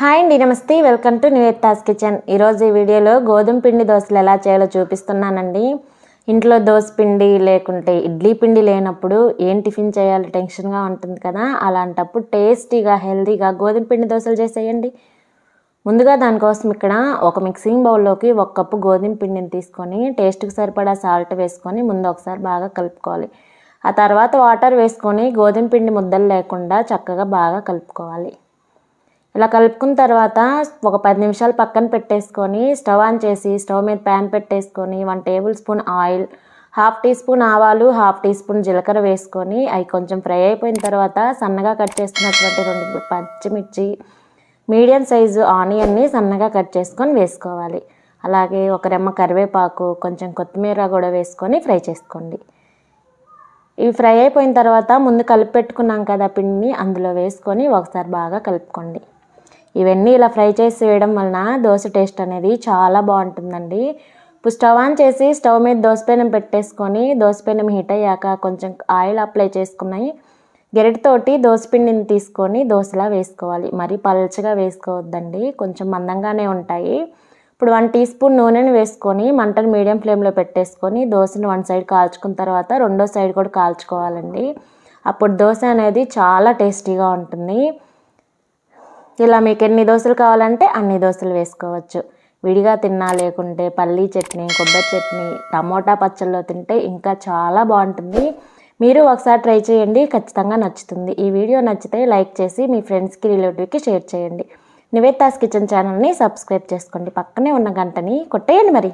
Hi అండి, నమస్తే. Welcome to Nivetha's kitchen. ఈరోజు ఈ వీడియోలో గోధుమ పిండి దోశలు ఎలా చేయాలో చూపిస్తున్నానండి. ఇంట్లో దోశ పిండి లేకుంటే ఇడ్లీ పిండి లేనప్పుడు ఏం టిఫిన్ చేయాలి టెన్షన్గా ఉంటుంది కదా, అలాంటప్పుడు టేస్టీగా హెల్తీగా గోధుమ పిండి దోశలు చేసేయండి. ముందుగా దానికోసం ఇక్కడ ఒక మిక్సింగ్ బౌల్లోకి 1 కప్పు గోధుమ పిండిని తీసుకొని టేస్ట్కి సరిపడా సాల్ట్ వేసుకొని ముందు ఒకసారి బాగా కలుపుకోవాలి. ఆ తర్వాత వాటర్ వేసుకొని గోధుమ పిండి ముద్దలు లేకుండా చక్కగా బాగా కలుపుకోవాలి. ఇలా కలుపుకున్న తర్వాత ఒక 10 నిమిషాలు పక్కన పెట్టేసుకొని స్టవ్ ఆన్ చేసి స్టవ్ మీద ప్యాన్ పెట్టేసుకొని 1 tablespoon oil, 1/2 teaspoon ఆవాలు, 1/2 టీ స్పూన్ జీలకర్ర వేసుకొని అవి కొంచెం ఫ్రై అయిపోయిన తర్వాత సన్నగా కట్ చేసుకున్నటువంటి 2 పచ్చిమిర్చి, మీడియం సైజు ఆనియన్ని సన్నగా కట్ చేసుకొని వేసుకోవాలి. అలాగే ఒక రెమ్మ కరివేపాకు, కొంచెం కొత్తిమీర కూడా వేసుకొని ఫ్రై చేసుకోండి. ఇవి ఫ్రై అయిపోయిన తర్వాత ముందు కలిపి పెట్టుకున్నాం కదా పిండిని, అందులో వేసుకొని ఒకసారి బాగా కలుపుకోండి. ఇవన్నీ ఇలా ఫ్రై చేసి వేయడం వలన దోశ టేస్ట్ అనేది చాలా బాగుంటుందండి. ఇప్పుడు స్టవ్ ఆన్ చేసి స్టవ్ మీద దోసపెనం పెట్టేసుకొని దోసపెనం హీట్ అయ్యాక కొంచెం ఆయిల్ అప్లై చేసుకున్నాయి గెరటితోటి దోసపిండిని తీసుకొని దోశలా వేసుకోవాలి. మరీ పల్చగా వేసుకోవద్దండి, కొంచెం మందంగానే ఉంటాయి. ఇప్పుడు 1 టీ స్పూన్ నూనెని వేసుకొని మంటను మీడియం ఫ్లేమ్లో పెట్టేసుకొని దోశని 1 సైడ్ కాల్చుకున్న తర్వాత రెండో సైడ్ కూడా కాల్చుకోవాలండి. అప్పుడు దోశ అనేది చాలా టేస్టీగా ఉంటుంది. ఇలా మీకు ఎన్ని దోశలు కావాలంటే అన్ని దోశలు వేసుకోవచ్చు. విడిగా తిన్నా లేకుంటే పల్లీ చట్నీ, కొబ్బరి చట్నీ, టమోటా పచ్చళ్ళలో తింటే ఇంకా చాలా బాగుంటుంది. మీరు ఒకసారి ట్రై చేయండి, ఖచ్చితంగా నచ్చుతుంది. ఈ వీడియో నచ్చితే లైక్ చేసి మీ ఫ్రెండ్స్కి, రిలేటివ్కి షేర్ చేయండి. నివేతాస్ కిచెన్ ఛానల్ని సబ్స్క్రైబ్ చేసుకోండి. పక్కనే ఉన్న గంటని కొట్టేయండి మరి.